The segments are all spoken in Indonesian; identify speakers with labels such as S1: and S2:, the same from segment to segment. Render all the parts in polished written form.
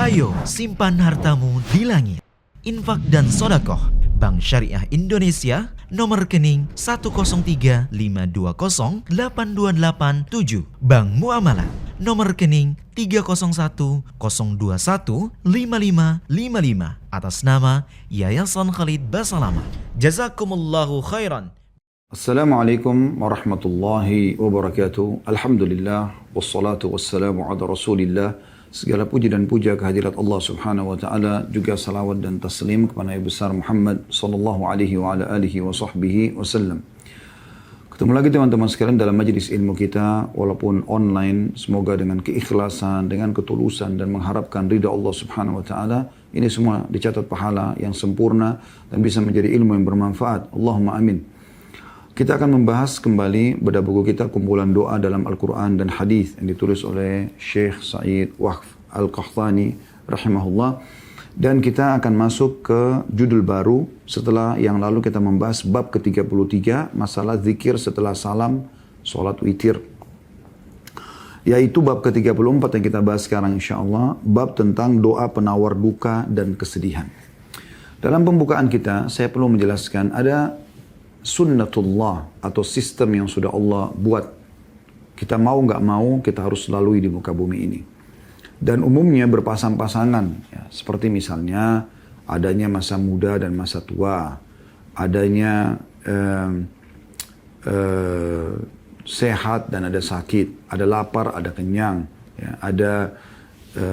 S1: Ayo simpan hartamu di langit. Infak dan sodakoh Bank Syariah Indonesia, nomor rekening 10352082887. Bank Muamalah, nomor rekening 301021555 atas nama Yayasan Khalid Basalamah. Jazakumullahu khairan.
S2: Assalamualaikum warahmatullahi wabarakatuh. Alhamdulillah wassalatu wassalamu ala Rasulillah. Segala puji dan puja kehadirat Allah Subhanahu wa taala, juga salawat dan taslim kepada Nabi besar Muhammad sallallahu alaihi wa ala alihi wa sahbihi wasallam. Ketemu lagi teman-teman sekalian dalam majelis ilmu kita walaupun online, semoga dengan keikhlasan, dengan ketulusan dan mengharapkan ridha Allah Subhanahu wa taala, ini semua dicatat pahala yang sempurna dan bisa menjadi ilmu yang bermanfaat. Allahumma amin. Kita akan membahas kembali pada buku kita kumpulan doa dalam Al-Quran dan Hadis yang ditulis oleh Syekh Sa'id Waqf Al-Qahtani rahimahullah. Dan kita akan masuk ke judul baru setelah yang lalu kita membahas bab ke-33, masalah zikir setelah salam sholat witir. Yaitu bab ke-34 yang kita bahas sekarang insyaAllah, bab tentang doa penawar duka dan kesedihan. Dalam pembukaan kita, saya perlu menjelaskan ada sunnatullah atau sistem yang sudah Allah buat. Kita mau nggak mau, kita harus lalui di muka bumi ini. Dan umumnya berpasang-pasangan. Ya, seperti misalnya adanya masa muda dan masa tua. Adanya sehat dan ada sakit. Ada lapar, ada kenyang. Ya, ada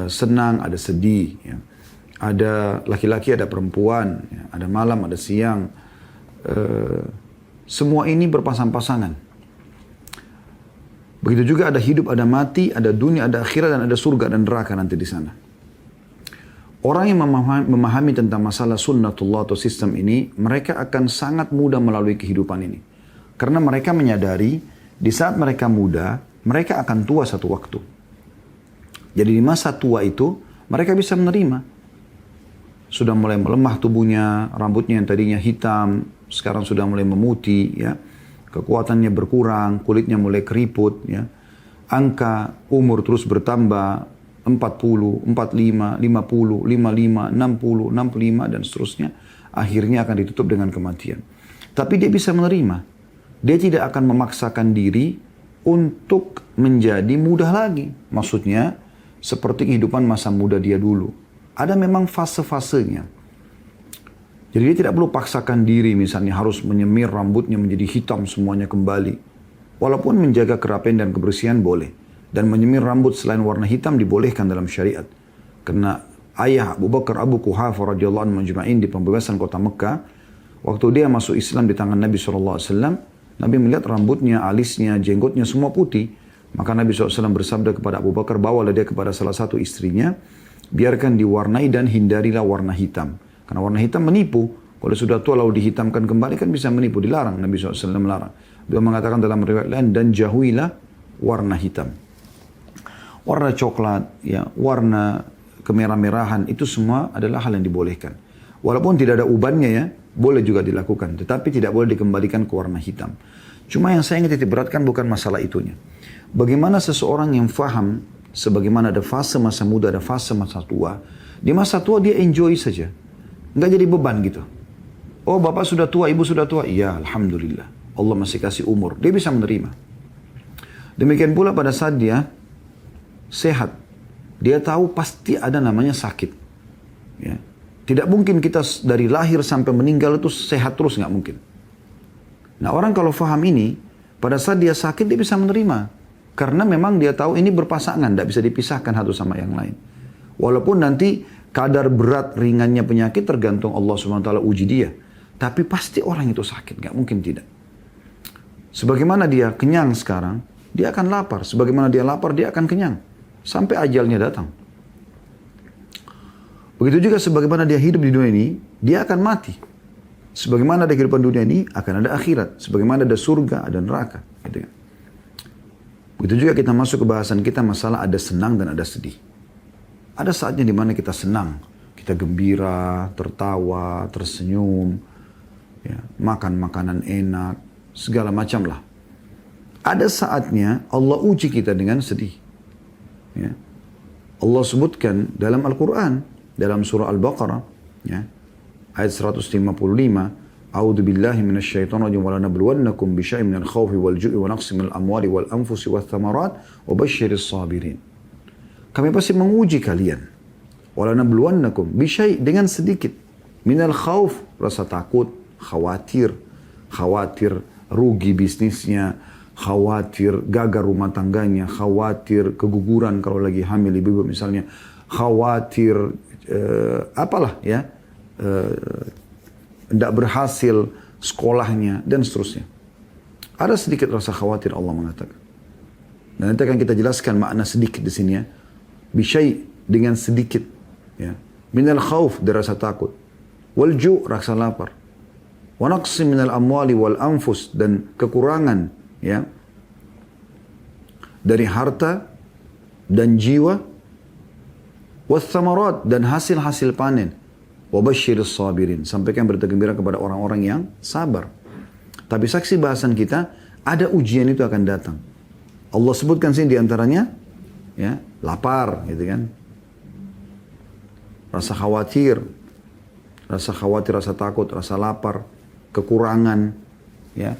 S2: senang, ada sedih. Ya. Ada laki-laki, ada perempuan. Ya. Ada malam, ada siang. Semua ini berpasang-pasangan. Begitu juga ada hidup, ada mati, ada dunia, ada akhirat, dan ada surga dan neraka nanti di sana. Orang yang memahami tentang masalah sunnatullah atau sistem ini, mereka akan sangat mudah melalui kehidupan ini. Karena mereka menyadari, di saat mereka muda, mereka akan tua satu waktu. Jadi di masa tua itu, mereka bisa menerima. Sudah mulai melemah tubuhnya, rambutnya yang tadinya hitam, sekarang sudah mulai memutih, ya. Kekuatannya berkurang, kulitnya mulai keriput, ya. Angka umur terus bertambah, 40, 45, 50, 55, 60, 65, dan seterusnya. Akhirnya akan ditutup dengan kematian. Tapi dia bisa menerima. Dia tidak akan memaksakan diri untuk menjadi mudah lagi. Maksudnya, seperti kehidupan masa muda dia dulu. Ada memang fase-fasenya. Jadi dia tidak perlu paksakan diri misalnya harus menyemir rambutnya menjadi hitam semuanya kembali. Walaupun menjaga kerapian dan kebersihan boleh. Dan menyemir rambut selain warna hitam dibolehkan dalam syariat. Karena ayah Abu Bakar Abu Quhafa radhiyallahu anhu majma'in di pembebasan kota Mekah, waktu dia masuk Islam di tangan Nabi SAW, Nabi melihat rambutnya, alisnya, jenggotnya semua putih. Maka Nabi SAW bersabda kepada Abu Bakar, bawalah dia kepada salah satu istrinya, biarkan diwarnai dan hindarilah warna hitam. Karena warna hitam menipu. Kalau sudah tua lalu dihitamkan kembali kan bisa menipu. Dilarang. Nabi SAW melarang. Beliau mengatakan dalam riwayat lain, dan jauhilah warna hitam. Warna coklat, ya, warna kemerah-merahan, itu semua adalah hal yang dibolehkan. Walaupun tidak ada ubannya ya, boleh juga dilakukan. Tetapi tidak boleh dikembalikan ke warna hitam. Cuma yang saya ingin titik beratkan bukan masalah itunya. Bagaimana seseorang yang faham sebagaimana ada fase masa muda, ada fase masa tua. Di masa tua dia enjoy saja. Nggak jadi beban gitu. Oh bapak sudah tua, ibu sudah tua. Iya alhamdulillah. Allah masih kasih umur. Dia bisa menerima. Demikian pula pada saat dia sehat. Dia tahu pasti ada namanya sakit. Ya. Tidak mungkin kita dari lahir sampai meninggal itu sehat terus, nggak mungkin. Nah orang kalau faham ini, pada saat dia sakit dia bisa menerima. Karena memang dia tahu ini berpasangan, tidak bisa dipisahkan satu sama yang lain. Walaupun nanti kadar berat ringannya penyakit tergantung Allah SWT uji dia. Tapi pasti orang itu sakit, nggak mungkin tidak. Sebagaimana dia kenyang sekarang, dia akan lapar. Sebagaimana dia lapar, dia akan kenyang. Sampai ajalnya datang. Begitu juga sebagaimana dia hidup di dunia ini, dia akan mati. Sebagaimana ada kehidupan dunia ini, akan ada akhirat. Sebagaimana ada surga, ada neraka. Gitu kan. Begitu juga kita masuk ke bahasan kita masalah ada senang dan ada sedih. Ada saatnya di mana kita senang, kita gembira, tertawa, tersenyum, ya, makan makanan enak, segala macam lah. Ada saatnya Allah uji kita dengan sedih. Ya. Allah sebutkan dalam Al-Quran, dalam surah Al-Baqarah, ya, ayat 155, A'udzu billahi minasyaitonir rajim wa lanabluwannakum bisyai'in minal khaufi wal ju'i wa naqsin minal amwali wal anfusi wath thamarat wa basyiris sabirin. Kami pasti menguji kalian. Wa lanabluwannakum bisyai' dengan sedikit minal khauf, rasa takut, khawatir rugi bisnisnya, khawatir gagal rumah tangganya, khawatir keguguran kalau lagi hamil ibu misalnya, khawatir apalah ya, tidak berhasil sekolahnya dan seterusnya. Ada sedikit rasa khawatir Allah mengatakan. Dan nanti akan kita jelaskan makna sedikit di sini ya. Bisyai dengan sedikit ya. Minal khauf dari rasa takut. Wal ju' rasa lapar. Wa naqsi minal amwali wal anfus dan kekurangan ya. Dari harta dan jiwa. Was thamarat dan hasil-hasil panen. Wabasyiris sabirin. Sampaikan berita gembira kepada orang-orang yang sabar. Tapi saksi bahasan kita, ada ujian itu akan datang. Allah sebutkan sini diantaranya, ya, lapar, gitu kan. Rasa khawatir, rasa takut, rasa lapar, kekurangan, ya.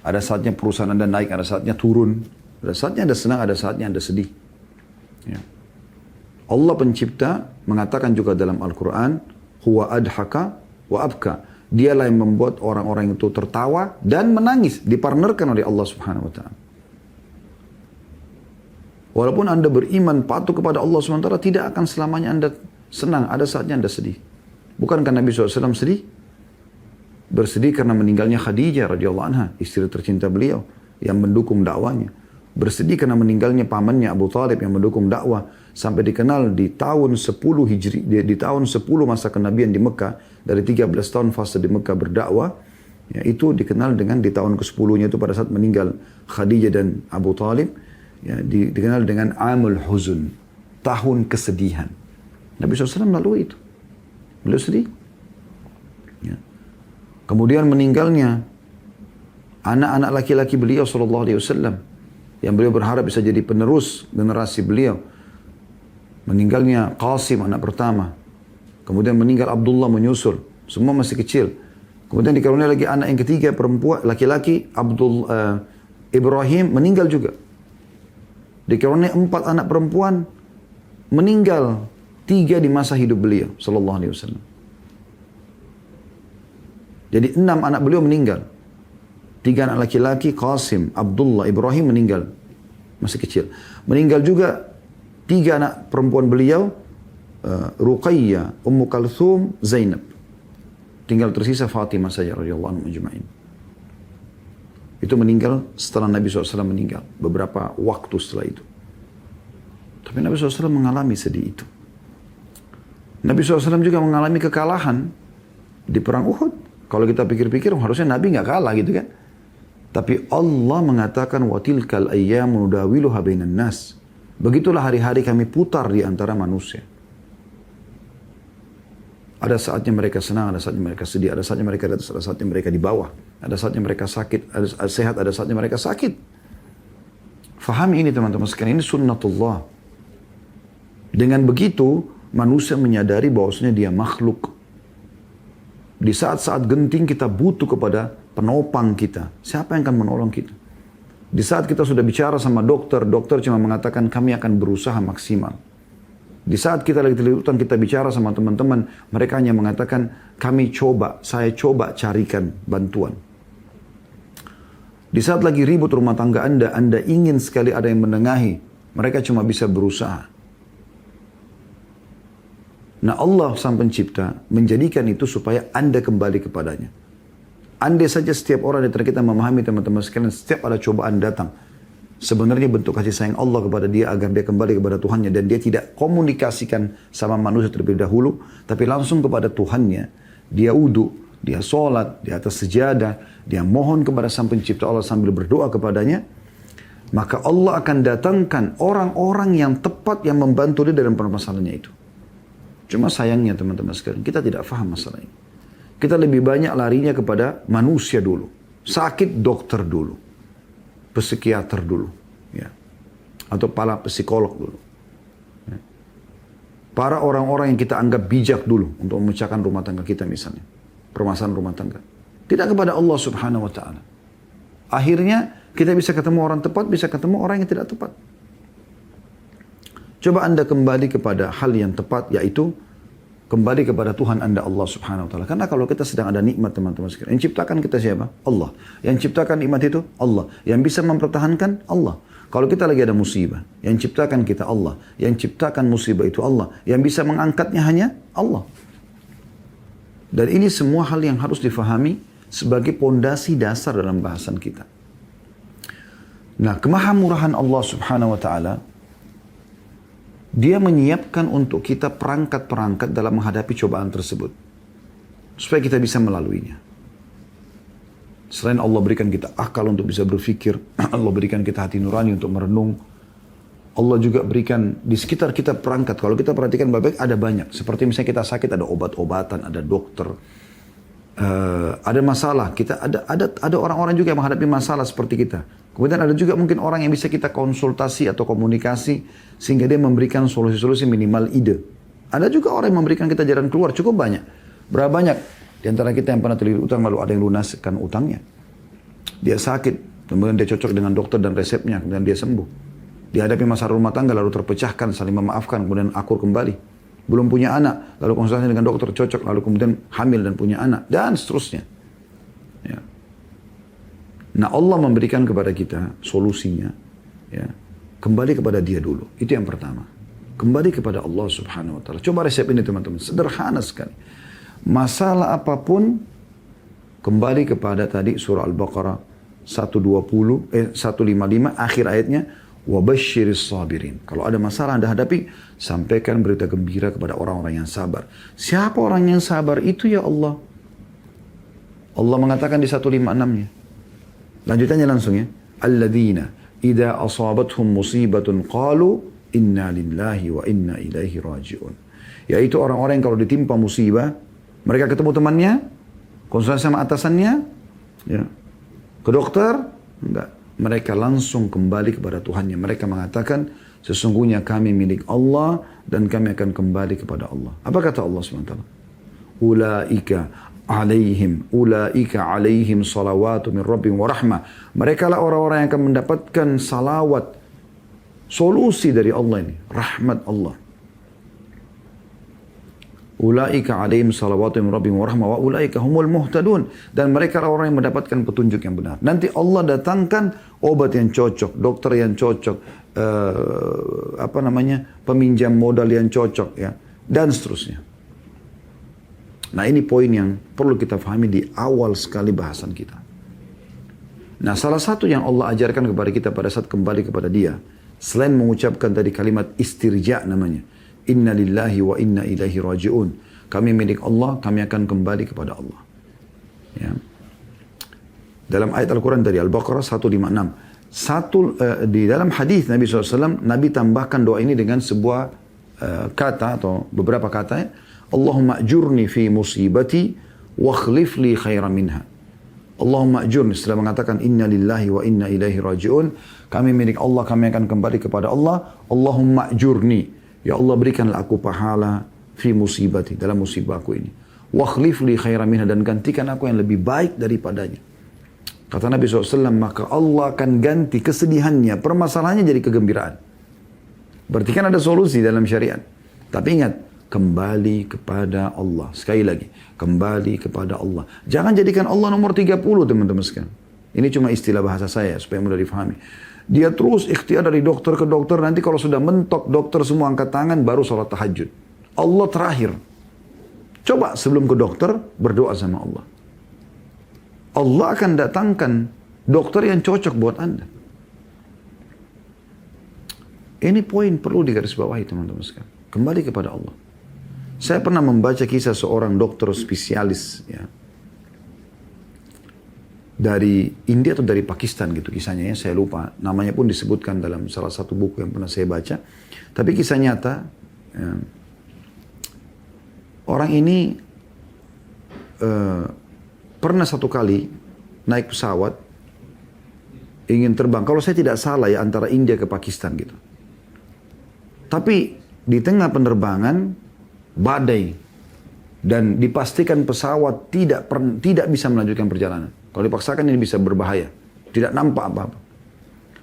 S2: Ada saatnya perusahaan Anda naik, ada saatnya turun. Ada saatnya Anda senang, ada saatnya Anda sedih. Ya. Allah pencipta mengatakan juga dalam Al-Quran, Huwa adhaka wa abka. Dialah yang membuat orang-orang itu tertawa dan menangis. Dipartnerkan oleh Allah subhanahu wa ta'ala. Walaupun Anda beriman patuh kepada Allah subhanahu wa ta'ala, tidak akan selamanya Anda senang. Ada saatnya Anda sedih. Bukankah Nabi SAW sedih? Bersedih karena meninggalnya Khadijah radhiyallahu anha, istri tercinta beliau yang mendukung dakwanya. Bersedih karena meninggalnya pamannya Abu Talib yang mendukung dakwah. Sampai dikenal di tahun 10 Hijri, di tahun 10 masa kenabian di Mekah, dari 13 tahun fase di Mekah berdakwah, ya, itu dikenal dengan di tahun ke-10-nya itu pada saat meninggal Khadijah dan Abu Talib, ya, dikenal dengan Amul Huzun, tahun kesedihan. Nabi SAW melalui itu. Beliau sedih. Ya. Kemudian meninggalnya anak-anak laki-laki beliau SAW, yang beliau berharap bisa jadi penerus generasi beliau. Meninggalnya Qasim anak pertama. Kemudian meninggal Abdullah menyusul. Semua masih kecil. Kemudian dikaruniai lagi anak yang ketiga perempuan laki-laki Ibrahim meninggal juga. Dikaruniai 4 anak perempuan meninggal, 3 di masa hidup beliau sallallahu alaihi wasallam. Jadi 6 anak beliau meninggal. 3 anak laki-laki Qasim, Abdullah, Ibrahim meninggal masih kecil. Meninggal juga 3 anak perempuan beliau, Ruqayyah, Ummu Kalthum, Zainab. Tinggal tersisa Fatimah saja radhiyallahu anha ajma'in. Itu meninggal setelah Nabi SAW meninggal, beberapa waktu setelah itu. Tapi Nabi SAW mengalami sedih itu. Nabi SAW juga mengalami kekalahan di perang Uhud. Kalau kita pikir-pikir harusnya Nabi nggak kalah gitu kan. Tapi Allah mengatakan wa tilkal ayyamu nudawiluha bainan nas. Begitulah hari-hari kami putar di antara manusia. Ada saatnya mereka senang, ada saatnya mereka sedih, ada saatnya mereka di atas, ada saatnya mereka di bawah. Ada saatnya mereka sakit, ada sehat, ada saatnya mereka sakit. Fahami ini teman-teman sekalian, ini sunnatullah. Dengan begitu, manusia menyadari bahwasanya dia makhluk. Di saat-saat genting kita butuh kepada penopang kita. Siapa yang akan menolong kita? Di saat kita sudah bicara sama dokter, dokter cuma mengatakan kami akan berusaha maksimal. Di saat kita lagi terlibat, kita bicara sama teman-teman, mereka hanya mengatakan saya coba carikan bantuan. Di saat lagi ribut rumah tangga Anda ingin sekali ada yang menengahi, mereka cuma bisa berusaha. Nah Allah sang pencipta menjadikan itu supaya Anda kembali kepadanya. Andai saja setiap orang di antara kita memahami teman-teman sekalian, setiap ada cobaan datang, sebenarnya bentuk kasih sayang Allah kepada dia agar dia kembali kepada Tuhannya dan dia tidak komunikasikan sama manusia terlebih dahulu, tapi langsung kepada Tuhannya. Dia wudu, dia sholat, di atas sejadah, dia mohon kepada sang pencipta Allah sambil berdoa kepadanya, maka Allah akan datangkan orang-orang yang tepat yang membantu dia dalam permasalahannya itu. Cuma sayangnya teman-teman sekalian, kita tidak faham masalah ini. Kita lebih banyak larinya kepada manusia dulu. Sakit dokter dulu. Psikiater dulu. Ya. Atau pala psikolog dulu. Ya. Para orang-orang yang kita anggap bijak dulu untuk memecahkan rumah tangga kita misalnya. Permasalahan rumah tangga. Tidak kepada Allah subhanahu wa ta'ala. Akhirnya kita bisa ketemu orang tepat, bisa ketemu orang yang tidak tepat. Coba Anda kembali kepada hal yang tepat, yaitu kembali kepada Tuhan Anda Allah subhanahu wa ta'ala. Karena kalau kita sedang ada nikmat teman-teman sekalian, yang ciptakan kita siapa? Allah. Yang ciptakan nikmat itu Allah. Yang bisa mempertahankan Allah. Kalau kita lagi ada musibah, yang ciptakan kita Allah. Yang ciptakan musibah itu Allah. Yang bisa mengangkatnya hanya Allah. Dan ini semua hal yang harus difahami sebagai pondasi dasar dalam bahasan kita. Nah, kemahamurahan Allah subhanahu wa ta'ala, Dia menyiapkan untuk kita perangkat-perangkat dalam menghadapi cobaan tersebut. Supaya kita bisa melaluinya. Selain Allah berikan kita akal untuk bisa berpikir, Allah berikan kita hati nurani untuk merenung, Allah juga berikan di sekitar kita perangkat. Kalau kita perhatikan baik-baik, ada banyak. Seperti misalnya kita sakit, ada obat-obatan, ada dokter, ada masalah. Kita ada orang-orang juga yang menghadapi masalah seperti kita. Kemudian ada juga mungkin orang yang bisa kita konsultasi atau komunikasi sehingga dia memberikan solusi-solusi minimal ide. Ada juga orang yang memberikan kita jalan keluar, cukup banyak. Berapa banyak di antara kita yang pernah terlilit utang lalu ada yang lunaskan utangnya. Dia sakit, kemudian dia cocok dengan dokter dan resepnya, kemudian dia sembuh. Dihadapi masalah rumah tangga lalu terpecahkan, saling memaafkan, kemudian akur kembali. Belum punya anak, lalu konsultasi dengan dokter cocok, lalu kemudian hamil dan punya anak, dan seterusnya. Ya. Nah, Allah memberikan kepada kita solusinya, ya, kembali kepada Dia dulu. Itu yang pertama. Kembali kepada Allah subhanahu wa ta'ala. Coba resep ini teman-teman, sederhana sekali. Masalah apapun, kembali kepada tadi surah Al-Baqarah 155, akhir ayatnya, وَبَشِّرِ الصَّابِرِينَ. Kalau ada masalah Anda hadapi, sampaikan berita gembira kepada orang-orang yang sabar. Siapa orang yang sabar? Itu ya Allah. Allah mengatakan di 156-nya. Lanjutannya langsung ya. Alladzina idza asabathum musibatun qalu inna lillahi wa inna ilaihi raji'un. Yaitu orang-orang yang kalau ditimpa musibah, mereka ketemu temannya, konsultasi sama atasannya, ya, ke dokter, enggak. Mereka langsung kembali kepada Tuhannya. Mereka mengatakan, sesungguhnya kami milik Allah dan kami akan kembali kepada Allah. Apa kata Allah SWT? Ulaika alaihim salawatu min rabbihim wa rahmah. Mereka lah orang-orang yang akan mendapatkan salawat, solusi dari Allah ini, rahmat Allah. Ulaika alaihim salawatu min rabbihim wa rahmah wa ulaika humul muhtadun. Dan mereka adalah orang yang mendapatkan petunjuk yang benar. Nanti Allah datangkan obat yang cocok, dokter yang cocok, peminjam modal yang cocok, ya, dan seterusnya. Nah, ini poin yang perlu kita pahami di awal sekali bahasan kita. Nah, salah satu yang Allah ajarkan kepada kita pada saat kembali kepada Dia, selain mengucapkan tadi kalimat istirja namanya, Inna lillahi wa inna ilaihi raji'un. Kami milik Allah, kami akan kembali kepada Allah. Ya. Dalam ayat Al-Quran dari Al-Baqarah 156. Di dalam hadis Nabi SAW, Nabi tambahkan doa ini dengan sebuah kata atau beberapa kata. Ya. Allahumma ajurni fi musibati wa khlif li khairan minha. Allahumma ajurni, setelah mengatakan inna lillahi wa inna ilaihi raji'un. Kami milik Allah, kami akan kembali kepada Allah. Allahumma ajurni. Ya Allah, berikanlah aku pahala fi musibati, dalam musibahku ini. Wa khlif li khairan minha, dan gantikan aku yang lebih baik daripadanya. Kata Nabi SAW, maka Allah akan ganti kesedihannya, permasalahannya jadi kegembiraan. Berarti kan ada solusi dalam syariat. Tapi ingat, kembali kepada Allah. Sekali lagi, kembali kepada Allah. Jangan jadikan Allah nomor 30 teman-teman sekalian. Ini cuma istilah bahasa saya supaya mudah difahami. Dia terus ikhtiar dari dokter ke dokter. Nanti kalau sudah mentok dokter semua angkat tangan, baru sholat tahajud. Allah terakhir. Coba sebelum ke dokter, berdoa sama Allah. Allah akan datangkan dokter yang cocok buat Anda. Ini poin perlu digarisbawahi teman-teman sekalian. Kembali kepada Allah. Saya pernah membaca kisah seorang dokter spesialis, ya, dari India atau dari Pakistan gitu kisahnya, ya, saya lupa. Namanya pun disebutkan dalam salah satu buku yang pernah saya baca. Tapi kisah nyata, ya, orang ini pernah satu kali naik pesawat, ingin terbang. Kalau saya tidak salah ya, antara India ke Pakistan gitu. Tapi di tengah penerbangan badai dan dipastikan pesawat tidak bisa melanjutkan perjalanan. Kalau dipaksakan ini bisa berbahaya, tidak nampak apa-apa.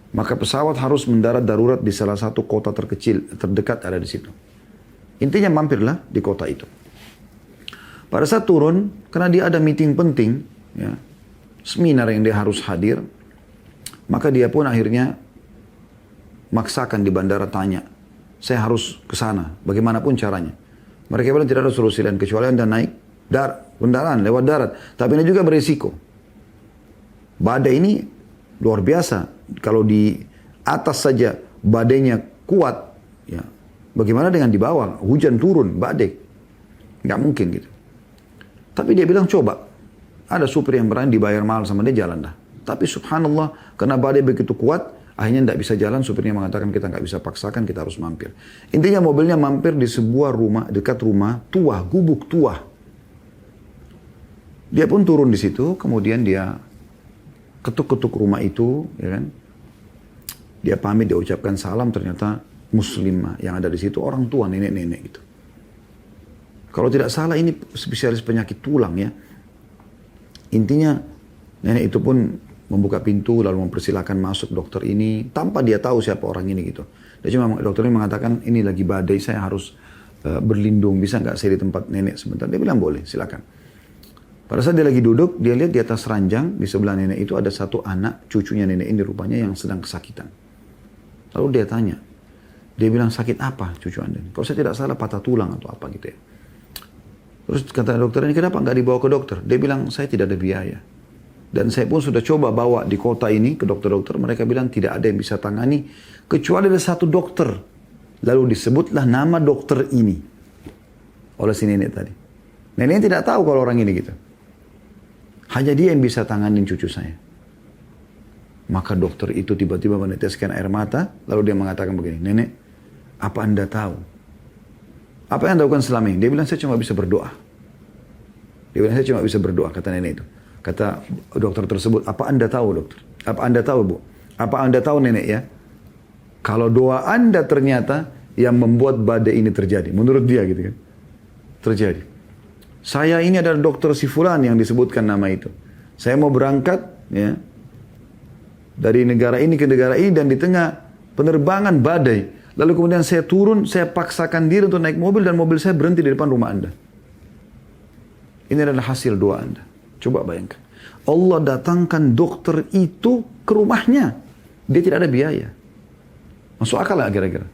S2: Maka pesawat harus mendarat darurat di salah satu kota terdekat ada di situ. Intinya mampirlah di kota itu. Pada saat turun, karena dia ada meeting penting, ya, seminar yang dia harus hadir, maka dia pun akhirnya maksakan di bandara tanya, saya harus ke sana, bagaimanapun caranya. Mereka bilang tidak ada solusi lain kecuali Anda naik kendaraan lewat darat. Tapi ini juga berisiko. Badai ini luar biasa. Kalau di atas saja badainya kuat, ya, bagaimana dengan di bawah? Hujan turun, badai. Nggak mungkin gitu. Tapi dia bilang coba. Ada supir yang berani dibayar mahal sama dia, jalan dah. Tapi subhanallah, karena badai begitu kuat, akhirnya tidak bisa jalan, supirnya mengatakan kita nggak bisa paksakan, kita harus mampir. Intinya mobilnya mampir di sebuah rumah, dekat rumah tua, gubuk tua. Dia pun turun di situ, kemudian dia ketuk-ketuk rumah itu, ya kan? Dia pamit, dia ucapkan salam, ternyata muslimah yang ada di situ orang tua, nenek-nenek gitu. Kalau tidak salah ini spesialis penyakit tulang ya. Intinya nenek itu pun membuka pintu lalu mempersilahkan masuk dokter ini tanpa dia tahu siapa orang ini gitu. Dia cuma dokter ini mengatakan ini lagi badai, saya harus berlindung, bisa nggak saya di tempat nenek sebentar? Dia bilang boleh, silakan. Pada saat dia lagi duduk, dia lihat di atas ranjang di sebelah nenek itu ada satu anak cucunya nenek ini rupanya yang sedang kesakitan. Lalu dia tanya, dia bilang sakit apa cucu anda? Kalau saya tidak salah patah tulang atau apa gitu ya. Terus kata dokter ini kenapa nggak dibawa ke dokter? Dia bilang saya tidak ada biaya. Dan saya pun sudah coba bawa di kota ini ke dokter-dokter. Mereka bilang tidak ada yang bisa tangani. Kecuali ada satu dokter. Lalu disebutlah nama dokter ini. Oleh si nenek tadi. Nenek tidak tahu kalau orang ini gitu. Hanya dia yang bisa tanganin cucu saya. Maka dokter itu tiba-tiba meneteskan air mata. Lalu dia mengatakan begini. Nenek, apa anda tahu? Apa yang anda lakukan selama ini? Dia bilang saya cuma bisa berdoa. Dia bilang saya cuma bisa berdoa, kata nenek itu. Kata dokter tersebut, apa anda tahu dokter? Apa anda tahu bu? Apa anda tahu nenek ya? Kalau doa anda ternyata yang membuat badai ini terjadi. Menurut dia gitu kan. Terjadi. Saya ini adalah dokter si fulan yang disebutkan nama itu. Saya mau berangkat ya, dari negara ini ke negara ini dan di tengah penerbangan badai. Lalu kemudian saya turun, saya paksakan diri untuk naik mobil dan mobil saya berhenti di depan rumah anda. Ini adalah hasil doa anda. Coba bayangkan. Allah datangkan dokter itu ke rumahnya. Dia tidak ada biaya. Masuk akal nggak kira-kira?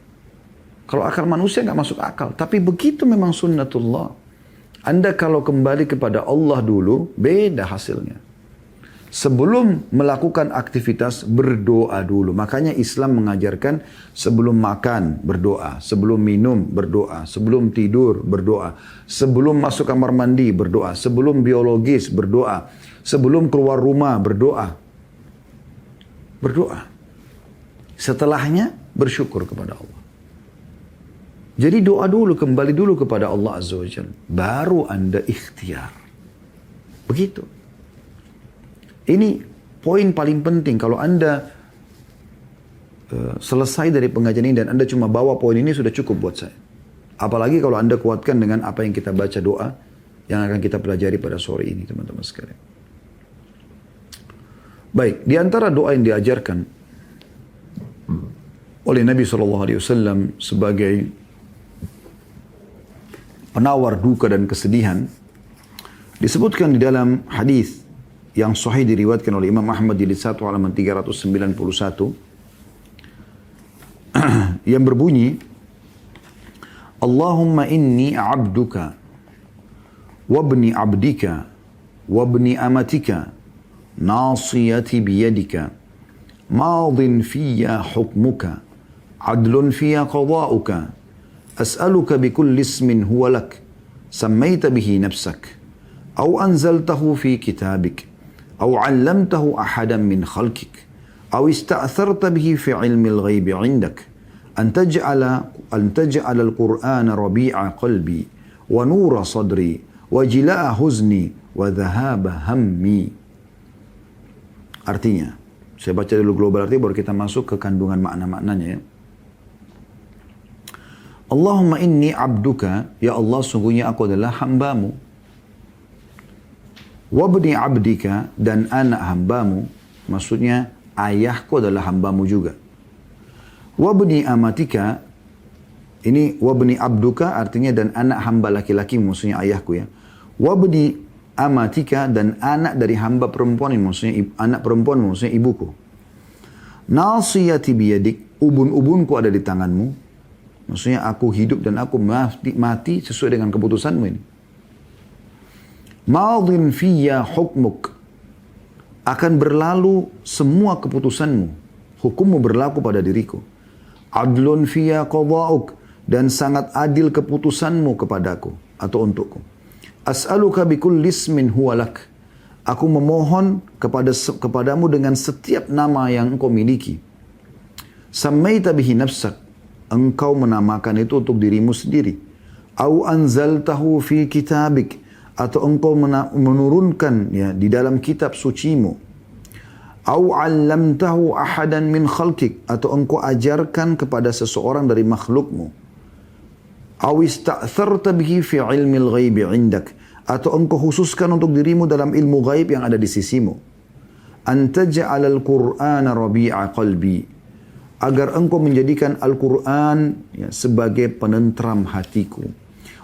S2: Kalau akal manusia nggak masuk akal. Tapi begitu memang sunnatullah. Anda kalau kembali kepada Allah dulu, beda hasilnya. Sebelum melakukan aktivitas, berdoa dulu. Makanya Islam mengajarkan sebelum makan, berdoa. Sebelum minum, berdoa. Sebelum tidur, berdoa. Sebelum masuk kamar mandi, berdoa. Sebelum biologis, berdoa. Sebelum keluar rumah, berdoa. Berdoa. Setelahnya, bersyukur kepada Allah. Jadi doa dulu, kembali dulu kepada Allah Azza wa Jalla. Baru anda ikhtiar. Begitu. Ini poin paling penting. Kalau anda selesai dari pengajian ini dan anda cuma bawa poin ini sudah cukup buat saya. Apalagi kalau anda kuatkan dengan apa yang kita baca doa yang akan kita pelajari pada sore ini teman-teman sekalian. Baik, di antara doa yang diajarkan oleh Nabi SAW sebagai penawar duka dan kesedihan disebutkan di dalam hadis yang sahih diriwayatkan oleh Imam Ahmad jilid 1 halaman 391 yang berbunyi Allahumma inni abduka wabni abdika wabni amatika nasiyati biyadika madin fiyya hukmuka adlun fiyya qada'uka as'aluka bikulli ismin huwa lak sammayta bihi nafsak أو أنزلته في كتابك أو علمته أحدا من خلقك أو استأثرت به في علم الغيب عندك أن تجعل القرآن ربيع قلبي ونور صدري وجلاء حزني وذهاب همي. Artinya, saya baca dulu global arti baru kita masuk ke kandungan makna-maknanya ya. Allahumma inni abduka, ya Allah sungguhnya aku adalah hambamu. Wabni abdika, dan anak hambamu, maksudnya ayahku adalah hambamu juga. Wabni amatika, ini wabni abduka artinya dan anak hamba laki-laki, maksudnya ayahku ya. Wabni amatika, dan anak dari hamba perempuan, maksudnya anak perempuan, maksudnya ibuku. Nasiyati biyadik, ubun-ubunku ada di tanganmu. Maksudnya aku hidup dan aku mati sesuai dengan keputusanmu ini. Madin fiyya hukmuk, akan berlalu semua keputusanmu. Hukummu berlaku pada diriku. Adlun fiyya qada'uk, dan sangat adil keputusanmu kepadaku atau untukku. As'aluka bikulli ismin huwalak, aku memohon kepadamu dengan setiap nama yang engkau miliki. Sammaita bihi nafsak, engkau menamakan itu untuk dirimu sendiri. Au anzaltahu fi kitabik, atau engkau menurunkan ya di dalam kitab sucimu. Au 'allamtahu ahadan min khalqik, atau engkau ajarkan kepada seseorang dari makhlukmu. Au ista'tharta bihi fi 'ilmil ghaibi 'indak, atau engkau khususkan untuk dirimu dalam ilmu ghaib yang ada di sisimu. An taj'alal Qur'ana rabi'a qalbi, agar engkau menjadikan Al-Quran ya, sebagai penentram hatiku.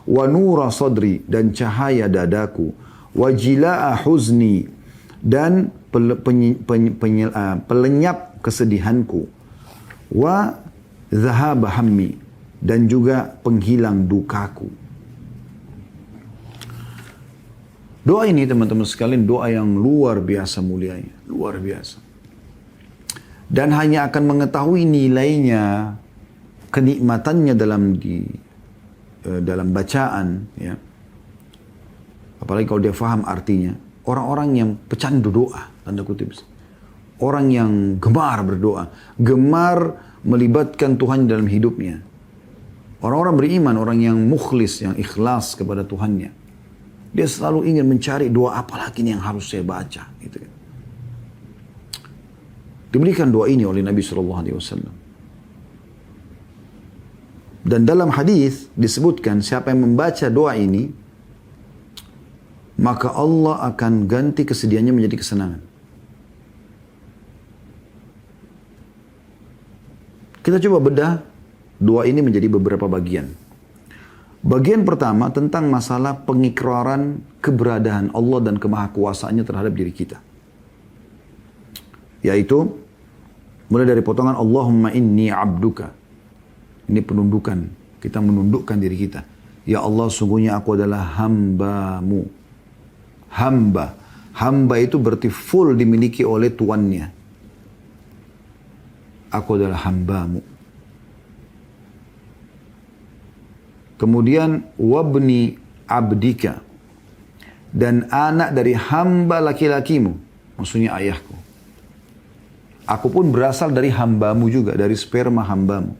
S2: Wa nura sadri, dan cahaya dadaku. Wa jila'a huzni, dan pelenyap kesedihanku. Wa dhahaba hammi, dan juga penghilang dukaku. Doa ini teman-teman sekalian, doa yang luar biasa mulianya. Luar biasa. Dan hanya akan mengetahui nilainya, kenikmatannya dalam bacaan, ya. Apalagi kalau dia faham artinya. Orang-orang yang pecandu doa, tanda kutip. Orang yang gemar berdoa, gemar melibatkan Tuhan dalam hidupnya. Orang-orang beriman, orang yang mukhlis, yang ikhlas kepada Tuhannya. Dia selalu ingin mencari doa apa lagi yang harus saya baca, gitu kan. Diberikan doa ini oleh Nabi SAW. Dan dalam hadis disebutkan siapa yang membaca doa ini, maka Allah akan ganti kesedihannya menjadi kesenangan. Kita coba bedah doa ini menjadi beberapa bagian. Bagian pertama tentang masalah pengikraran keberadaan Allah dan kemahakuasaannya terhadap diri kita. Yaitu mulai dari potongan Allahumma inni abduka. Ini penundukan. Kita menundukkan diri kita. Ya Allah, sungguhnya aku adalah hambamu. Hamba. Hamba itu berarti full dimiliki oleh tuannya. Aku adalah hambamu. Kemudian wabni abdika, dan anak dari hamba laki-lakimu, maksudnya ayahku. Aku pun berasal dari hambamu juga, dari sperma hambamu.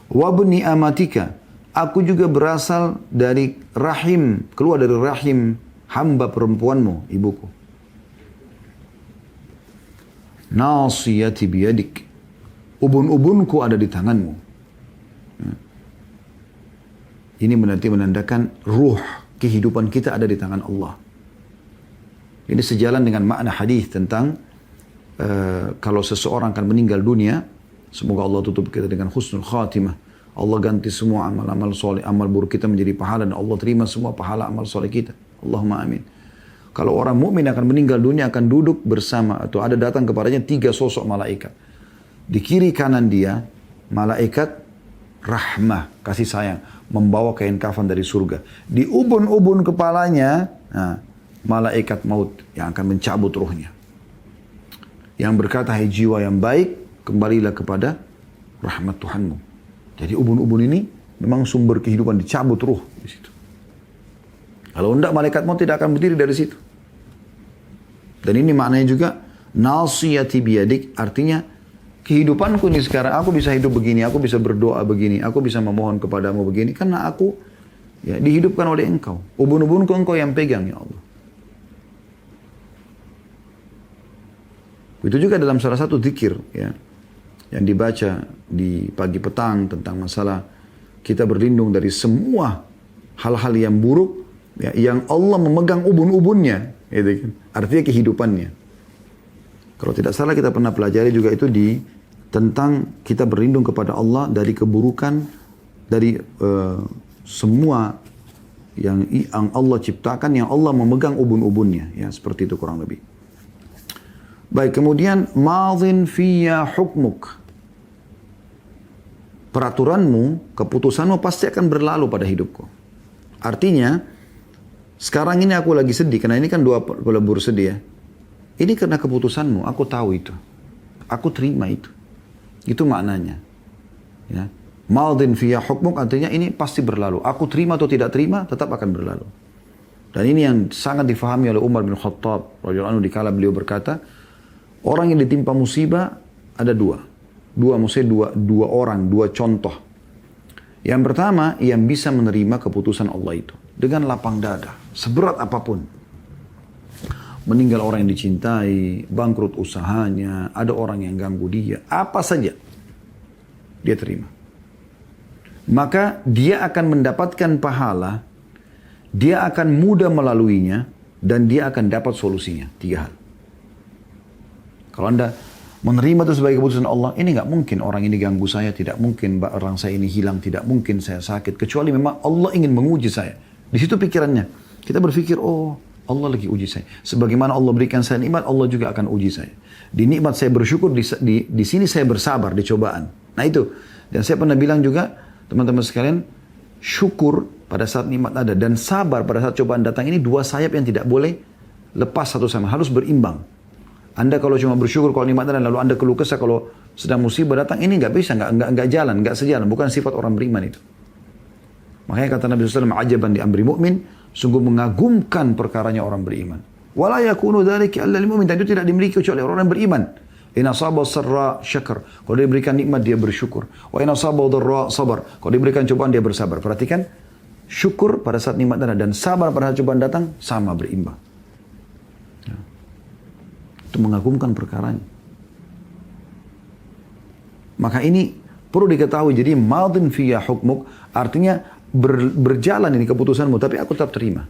S2: Wabni amatika, aku juga berasal dari rahim, keluar dari rahim hamba perempuanmu, ibuku. Nasiyati biyadik, ubun-ubunku ada di tanganmu. Ini menandakan ruh kehidupan kita ada di tangan Allah. Ini sejalan dengan makna hadis tentang kalau seseorang akan meninggal dunia, semoga Allah tutup kita dengan husnul khatimah. Allah ganti semua amal-amal soleh, amal buruk kita menjadi pahala, dan Allah terima semua pahala amal soleh kita. Allahumma amin. Kalau orang mukmin akan meninggal dunia, akan duduk bersama atau ada datang kepadanya 3 sosok malaikat. Di kiri kanan dia, malaikat rahmah, kasih sayang, membawa kain kafan dari surga. Di ubun-ubun kepalanya, malaikat maut yang akan mencabut ruhnya. Yang berkata, hai jiwa yang baik, kembalilah kepada rahmat Tuhanmu. Jadi ubun-ubun ini memang sumber kehidupan, dicabut ruh di situ. Kalau tidak, malaikat maut tidak akan berdiri dari situ. Dan ini maknanya juga nasiyati biyadik, artinya kehidupanku ini sekarang, aku bisa hidup begini, aku bisa berdoa begini, aku bisa memohon kepadamu begini, karena aku ya, dihidupkan oleh engkau. Ubun-ubunku engkau yang pegang, ya Allah. Itu juga dalam salah satu zikir ya, yang dibaca di pagi petang tentang masalah Kita berlindung dari semua hal-hal yang buruk, ya, yang Allah memegang ubun-ubunnya, gitu kan. Artinya kehidupannya. Kalau tidak salah kita pernah pelajari juga itu tentang kita berlindung kepada Allah dari keburukan, dari semua yang Allah ciptakan, yang Allah memegang ubun-ubunnya, ya, seperti itu kurang lebih. Baik, kemudian madhin fiyya hukmuk. Peraturanmu, keputusanmu pasti akan berlalu pada hidupku. Artinya, sekarang ini aku lagi sedih, karena ini kan dua pelebur sedih ya. Ini karena keputusanmu, aku tahu itu. Aku terima itu. Itu maknanya. Ya. Madhin fiyya hukmuk artinya ini pasti berlalu. Aku terima atau tidak terima, tetap akan berlalu. Dan ini yang sangat difahami oleh Umar bin Khattab radhiyallahu anhu dikala beliau berkata, orang yang ditimpa musibah ada dua. Dua orang, dua contoh. Yang pertama, yang bisa menerima keputusan Allah itu. Dengan lapang dada, seberat apapun. Meninggal orang yang dicintai, bangkrut usahanya, ada orang yang ganggu dia, apa saja. Dia terima. Maka dia akan mendapatkan pahala, dia akan mudah melaluinya, dan dia akan dapat solusinya. 3 hal. Kalau Anda menerima itu sebagai keputusan Allah, ini nggak mungkin orang ini ganggu saya, tidak mungkin orang saya ini hilang, tidak mungkin saya sakit, kecuali memang Allah ingin menguji saya. Di situ pikirannya. Kita berpikir, oh Allah lagi uji saya. Sebagaimana Allah berikan saya nikmat, Allah juga akan uji saya. Di nikmat saya bersyukur, di sini saya bersabar, di cobaan. Nah itu. Dan saya pernah bilang juga, teman-teman sekalian, syukur pada saat nikmat ada dan sabar pada saat cobaan datang ini 2 sayap yang tidak boleh lepas satu sama, harus berimbang. Anda kalau cuma bersyukur kalau nikmat datang, lalu Anda keluh kesah kalau sedang musibah datang, ini nggak bisa, nggak jalan, nggak sejalan. Bukan sifat orang beriman itu. Makanya kata Nabi SAW, ajaban di amri mu'min, sungguh mengagumkan perkaranya orang beriman. Wala yakunu dzalika illa lil mu'min, dan itu tidak dimiliki kecuali orang yang beriman. In asaba sarra syakar, kalau dia berikan nikmat dia bersyukur. Wa in asaba dharra sabar, kalau dia berikan cobaan dia bersabar. Perhatikan, syukur pada saat nikmat datang dan sabar pada saat cobaan datang sama berimbang. Itu mengagumkan perkaranya. Maka ini perlu diketahui. Jadi madhin fiyya hukmuk artinya berjalan ini keputusanmu, tapi aku tetap terima.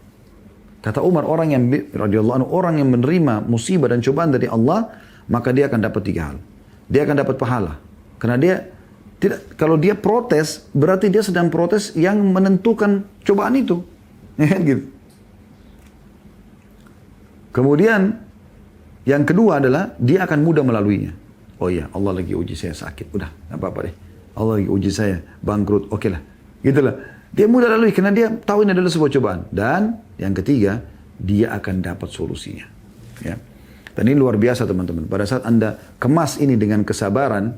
S2: Kata Umar, orang yang radhiyallahu anhu, orang yang menerima musibah dan cobaan dari Allah, maka dia akan dapat 3 hal. Dia akan dapat pahala. Karena dia tidak, kalau dia protes, berarti dia sedang protes yang menentukan cobaan itu. Gitu. Kemudian yang kedua adalah dia akan mudah melaluinya. Oh iya, Allah lagi uji saya sakit. Udah, gak apa-apa deh. Allah lagi uji saya bangkrut. Oke lah. Gitulah. Dia mudah lalui karena dia tahu ini adalah sebuah cobaan. Dan yang ketiga, dia akan dapat solusinya. Ya. Dan ini luar biasa teman-teman. Pada saat Anda kemas ini dengan kesabaran,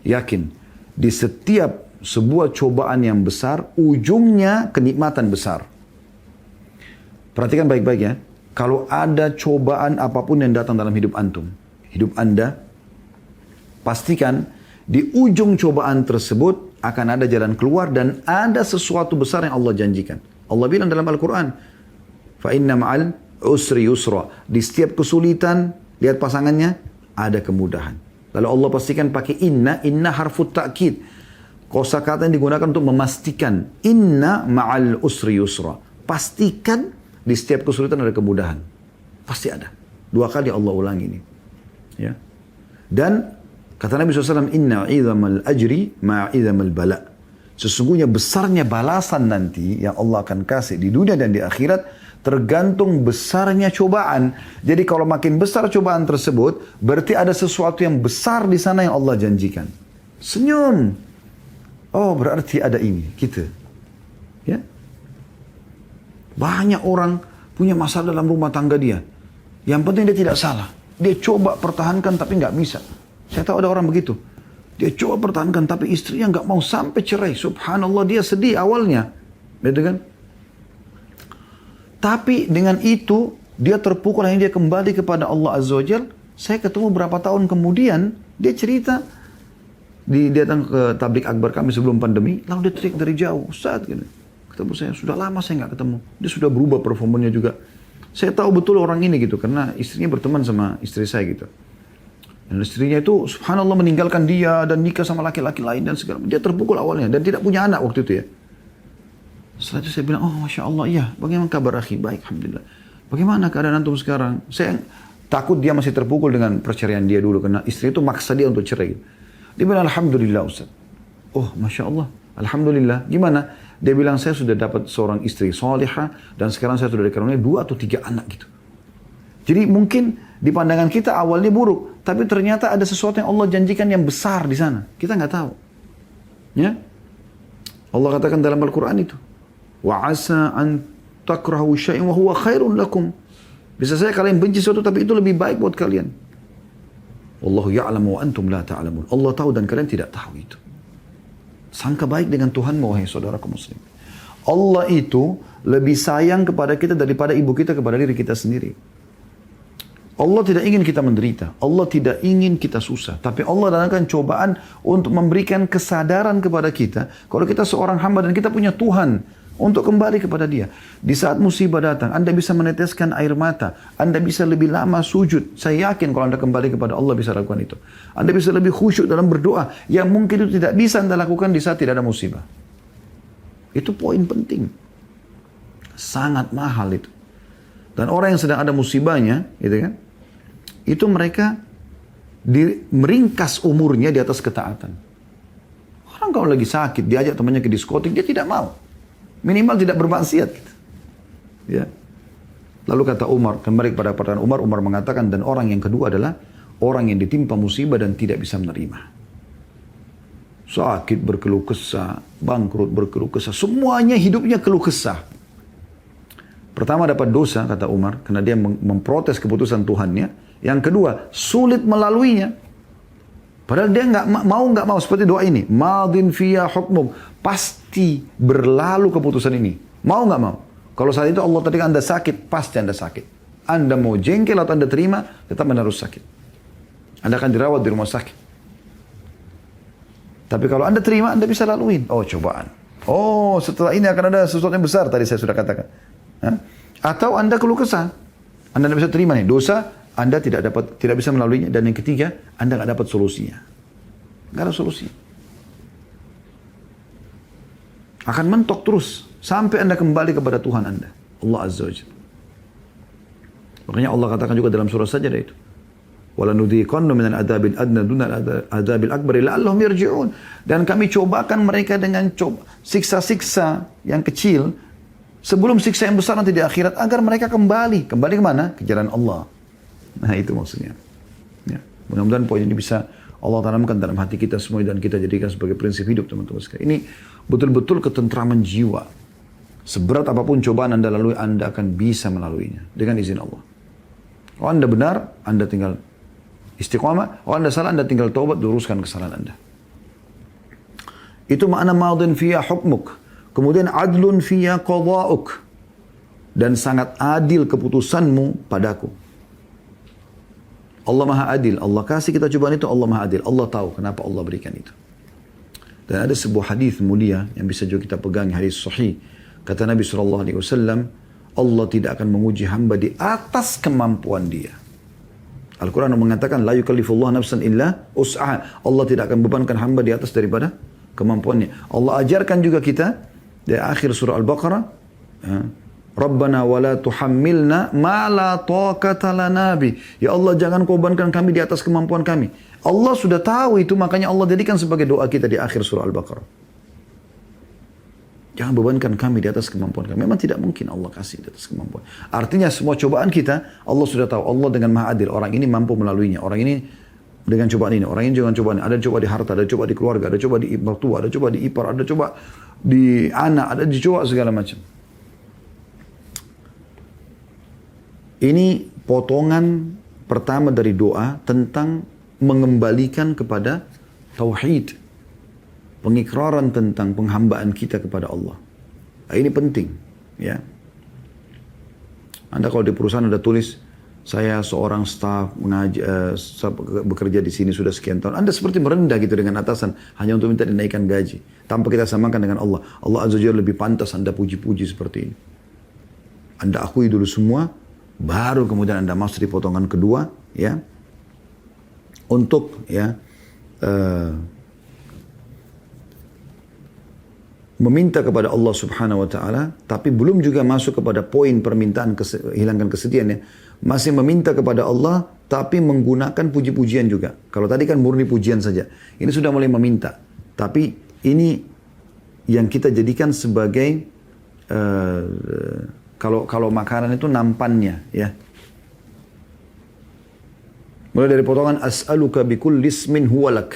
S2: yakin di setiap sebuah cobaan yang besar, ujungnya kenikmatan besar. Perhatikan baik-baik ya. Kalau ada cobaan apapun yang datang dalam hidup antum, hidup Anda, pastikan di ujung cobaan tersebut akan ada jalan keluar dan ada sesuatu besar yang Allah janjikan. Allah bilang dalam Al-Quran, fa inna ma'al usri yusra. Di setiap kesulitan, lihat pasangannya, ada kemudahan. Lalu Allah pastikan pakai inna harfut ta'kid. Kosakata yang digunakan untuk memastikan, inna ma'al usri yusra. Pastikan di setiap kesulitan ada kemudahan. Pasti ada. 2 kali Allah ulangi ini. Ya. Dan kata Nabi SAW, inna idhamal ajri ma'idhamal bala. Sesungguhnya besarnya balasan nanti yang Allah akan kasih di dunia dan di akhirat tergantung besarnya cobaan. Jadi kalau makin besar cobaan tersebut, berarti ada sesuatu yang besar di sana yang Allah janjikan. Senyum. Oh, berarti ada ini. Gitu. Ya. Banyak orang punya masalah dalam rumah tangga dia. Yang penting dia tidak salah. Dia coba pertahankan tapi nggak bisa. Saya tahu ada orang begitu. Dia coba pertahankan tapi istrinya nggak mau sampai cerai. Subhanallah, dia sedih awalnya. Betul kan? Tapi dengan itu dia terpukul, akhirnya dia kembali kepada Allah Azza wa Jalla. Saya ketemu berapa tahun kemudian, dia cerita, dia datang ke tablik akbar kami sebelum pandemi, lalu dia teriak dari jauh, Ustaz, gitu. Ketemu saya, sudah lama saya nggak ketemu. Dia sudah berubah performanya juga. Saya tahu betul orang ini gitu, karena istrinya berteman sama istri saya gitu. Dan istrinya itu subhanallah meninggalkan dia dan nikah sama laki-laki lain dan segala. Dia terpukul awalnya dan tidak punya anak waktu itu ya. Setelah itu saya bilang, oh Masya Allah, iya. Bagaimana kabar akhi? Baik, Alhamdulillah. Bagaimana keadaan antum sekarang? Saya takut dia masih terpukul dengan perceraian dia dulu. Karena istri itu maksa dia untuk cerai. Dia bilang, Alhamdulillah Ustaz. Oh Masya Allah, Alhamdulillah. Gimana? Dia bilang, saya sudah dapat seorang istri salihah. Dan sekarang saya sudah dikaruniai 2 atau 3 anak gitu. Jadi mungkin di pandangan kita awalnya buruk. Tapi ternyata ada sesuatu yang Allah janjikan yang besar di sana. Kita nggak tahu. Ya? Allah katakan dalam Al-Quran itu. Wa asa an takrahu syai'in wa huwa khairun lakum. Bisa saja kalian benci sesuatu tapi itu lebih baik buat kalian. Wallahu ya'lamu wa antum la ta'lamun. Allah tahu dan kalian tidak tahu itu. Sangka baik dengan Tuhan, wahai saudaraku muslim. Allah itu lebih sayang kepada kita daripada ibu kita kepada diri kita sendiri. Allah tidak ingin kita menderita. Allah tidak ingin kita susah. Tapi Allah datangkan cobaan untuk memberikan kesadaran kepada kita. Kalau kita seorang hamba dan kita punya Tuhan. Untuk kembali kepada dia. Di saat musibah datang, Anda bisa meneteskan air mata. Anda bisa lebih lama sujud. Saya yakin kalau Anda kembali kepada Allah bisa lakukan itu. Anda bisa lebih khusyuk dalam berdoa. Yang mungkin itu tidak bisa Anda lakukan di saat tidak ada musibah. Itu poin penting. Sangat mahal itu. Dan orang yang sedang ada musibahnya, gitu kan? Itu mereka meringkas umurnya di atas ketaatan. Orang kalau lagi sakit, diajak temannya ke diskotik, dia tidak mau. Minimal tidak bermaksiat. Gitu. Ya. Lalu kata Umar, kembali kepada perkataan Umar, Umar mengatakan, dan orang yang kedua adalah orang yang ditimpa musibah dan tidak bisa menerima. Sakit berkeluh kesah, bangkrut berkeluh kesah, semuanya hidupnya keluh kesah. Pertama dapat dosa, kata Umar, karena dia memprotes keputusan Tuhannya. Yang kedua, sulit melaluinya. Padahal dia nggak mau seperti doa ini. Madin fiyya hukmuk. Pasti berlalu keputusan ini. Mau nggak mau? Kalau saat itu Allah tadi Anda sakit, pasti Anda sakit. Anda mau jengkel atau Anda terima, tetap Anda harus sakit. Anda akan dirawat di rumah sakit. Tapi kalau Anda terima, Anda bisa laluin. Oh, cobaan. Oh, setelah ini akan ada sesuatu yang besar, tadi saya sudah katakan. Hah? Atau Anda keluh kesah. Anda tidak bisa terima nih, dosa, Anda tidak bisa melaluinya. Dan yang ketiga, Anda nggak dapat solusinya. Nggak ada solusi. Akan mentok terus sampai Anda kembali kepada Tuhan Anda, Allah Azza wa Jalla. Makanya Allah katakan juga dalam surah Sajdah itu, "Walanudhiqanna minal adzabil adna dunal adzabil akbar la'allahum yarji'un." Dan kami cobakan mereka dengan siksa-siksa yang kecil sebelum siksa yang besar nanti di akhirat agar mereka kembali. Kembali ke mana? Ke jalan Allah. Nah, itu maksudnya. Ya. Mudah-mudahan poin ini bisa Allah tanamkan dalam hati kita semua dan kita jadikan sebagai prinsip hidup, teman-teman sekalian. Ini betul-betul ketentraman jiwa. Seberat apapun cobaan Anda lalui, Anda akan bisa melaluinya dengan izin Allah. Kalau Anda benar, Anda tinggal istiqamah. Kalau Anda salah, Anda tinggal taubat, luruskan kesalahan Anda. Itu makna madin fiyya hukmuk. Kemudian adlun fiyya qada'uk. Dan sangat adil keputusanmu padaku. Allah Maha Adil. Allah kasih kita cobaan itu, Allah Maha Adil. Allah tahu kenapa Allah berikan itu. Dan ada sebuah hadis mulia yang bisa juga kita pegang, hadis sahih. Kata Nabi SAW, Allah tidak akan menguji hamba di atas kemampuan dia. Al-Quran mengatakan, la yukallifullah nafsan illa us'aha. Allah tidak akan bebankan hamba di atas daripada kemampuannya. Allah ajarkan juga kita, di akhir surah Al-Baqarah, Rabbana wa la tuhammilna ma la taqata lana bi. Ya Allah, jangan kau bebankan kami di atas kemampuan kami. Allah sudah tahu itu, makanya Allah jadikan sebagai doa kita di akhir surah Al-Baqarah. Jangan bebankan kami di atas kemampuan kami. Memang tidak mungkin Allah kasih di atas kemampuan. Artinya semua cobaan kita, Allah sudah tahu. Allah dengan Maha Adil. Orang ini mampu melaluinya. Orang ini dengan cobaan ini. Orang ini dengan cobaan ini. Ada coba di harta, ada coba di keluarga, ada coba di mertua, ada coba di ipar, ada coba di anak, ada dicoba segala macam. Ini potongan pertama dari doa tentang mengembalikan kepada tauhid. Pengikraran tentang penghambaan kita kepada Allah. Nah, ini penting. Ya. Anda kalau di perusahaan ada tulis, saya seorang staf bekerja di sini sudah sekian tahun. Anda seperti merendah gitu dengan atasan hanya untuk minta dinaikkan gaji. Tanpa kita samakan dengan Allah. Allah Azza wa Jalla lebih pantas Anda puji-puji seperti ini. Anda akui dulu semua, baru kemudian Anda masuk di potongan kedua, ya, untuk meminta kepada Allah Subhanahu wa taala, tapi belum juga masuk kepada poin permintaan hilangkan kesedihan ya. Masih meminta kepada Allah tapi menggunakan puji-pujian juga. Kalau tadi kan murni pujian saja. Ini sudah mulai meminta. Tapi ini yang kita jadikan sebagai kalau makanan itu nampannya ya. Mulai dari potongan as'aluka bikulli ismin huwalak.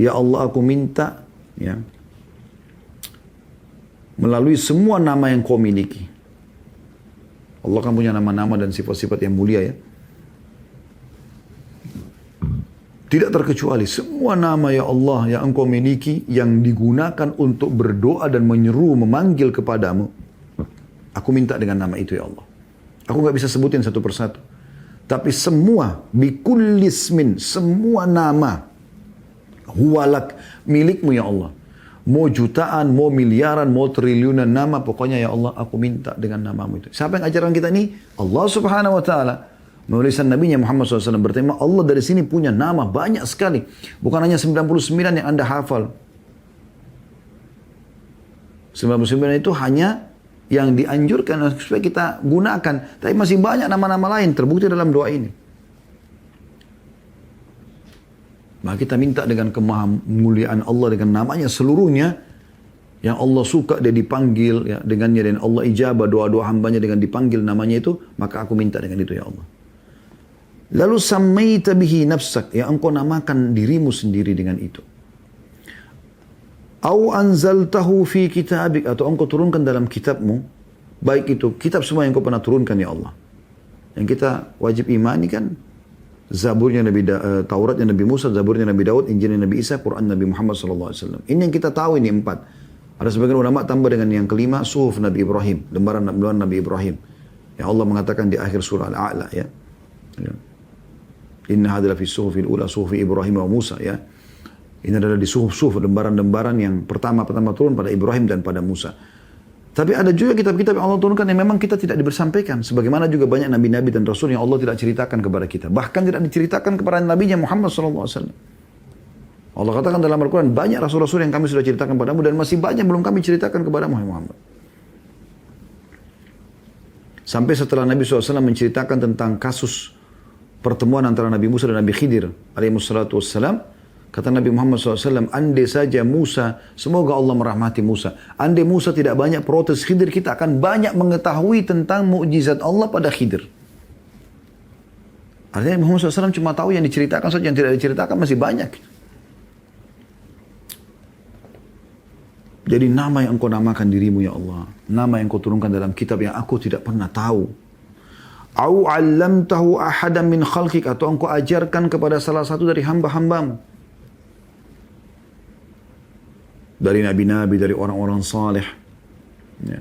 S2: Ya Allah, aku minta ya melalui semua nama yang kau miliki. Allah kan punya nama-nama dan sifat-sifat yang mulia ya. Tidak terkecuali semua nama ya Allah yang engkau miliki yang digunakan untuk berdoa dan menyeru, memanggil kepadamu. Aku minta dengan nama itu ya Allah. Aku nggak bisa sebutin satu persatu. Tapi semua, bikulli ismin, semua nama. Huwalak, milikmu ya Allah. Mau jutaan, mau miliaran, mau triliunan nama, pokoknya ya Allah aku minta dengan namamu itu. Siapa yang ajarkan kita ini? Allah Subhanahu wa taala. Melalui Nabi Muhammad SAW bertema, Allah dari sini punya nama banyak sekali. Bukan hanya 99 yang Anda hafal. 99 itu hanya yang dianjurkan supaya kita gunakan. Tapi masih banyak nama-nama lain terbukti dalam doa ini. Maka kita minta dengan kemahamuliaan Allah dengan namanya seluruhnya yang Allah suka dia dipanggil ya, dengannya dan Allah ijabah doa-doa hambanya dengan dipanggil namanya itu, maka aku minta dengan itu ya Allah. Lalu sammaita bihi nafsak, yang engkau namakan dirimu sendiri dengan itu. Au anzaltahu fi kitabik, atau engkau turunkan dalam kitabmu, baik itu kitab semua yang engkau pernah turunkan ya Allah. Yang kita wajib imani kan Zaburnya Tauratnya Nabi Musa, Zaburnya Nabi Daud, Injilnya Nabi Isa, Quran Nabi Muhammad SAW. Ini yang kita tahu, ini 4. Ada sebagian ulama tambah dengan yang kelima, suhuf Nabi Ibrahim, lembaran Nabi Ibrahim. Yang Allah mengatakan di akhir surah Al-A'la ya. Inna hadza fi suhufil ula suhufi Ibrahim wa Musa ya. Ini adalah di suhuf-suhuf, lembaran-lembaran yang pertama-tama turun pada Ibrahim dan pada Musa. Tapi ada juga kitab-kitab yang Allah turunkan yang memang kita tidak dibersampaikan. Sebagaimana juga banyak nabi-nabi dan rasul yang Allah tidak ceritakan kepada kita. Bahkan tidak diceritakan kepada nabinya Muhammad SAW. Allah katakan dalam Al-Quran, banyak rasul-rasul yang kami sudah ceritakan padamu dan masih banyak belum kami ceritakan kepada Muhammad. Sampai setelah Nabi SAW menceritakan tentang kasus pertemuan antara Nabi Musa dan Nabi Khidir alaihissalatu wassalam, kata Nabi Muhammad SAW, andai saja Musa, semoga Allah merahmati Musa. Andai Musa tidak banyak protes Khidir, kita akan banyak mengetahui tentang mukjizat Allah pada Khidir. Artinya Muhammad SAW cuma tahu yang diceritakan saja, yang tidak diceritakan masih banyak. Jadi nama yang engkau namakan dirimu ya Allah. Nama yang engkau turunkan dalam kitab yang aku tidak pernah tahu. Au 'allamtahu ahadan min khalqik, atau engkau ajarkan kepada salah satu dari hamba-hambamu. Dari nabi-nabi, dari orang-orang saleh. Ya.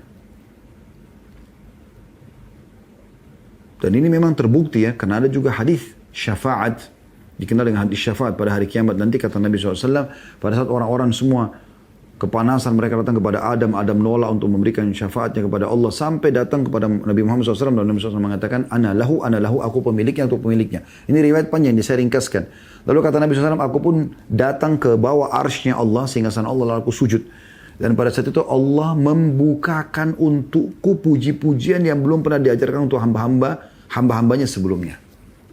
S2: Dan ini memang terbukti ya, karena ada juga hadis syafaat, dikenal dengan hadis syafaat pada hari kiamat nanti, kata Nabi SAW, pada saat orang-orang semua kepanasan, mereka datang kepada Adam nolak untuk memberikan syafaatnya kepada Allah, sampai datang kepada Nabi Muhammad SAW, dan Nabi SAW mengatakan, ana lahu, aku pemiliknya, untuk pemiliknya. Ini riwayat panjang, saya ringkaskan. Lalu kata Nabi SAW, aku pun datang ke bawah arsy-Nya Allah, singgasana Allah, lalu aku sujud. Dan pada saat itu Allah membukakan untukku puji-pujian yang belum pernah diajarkan untuk hamba-hambanya sebelumnya.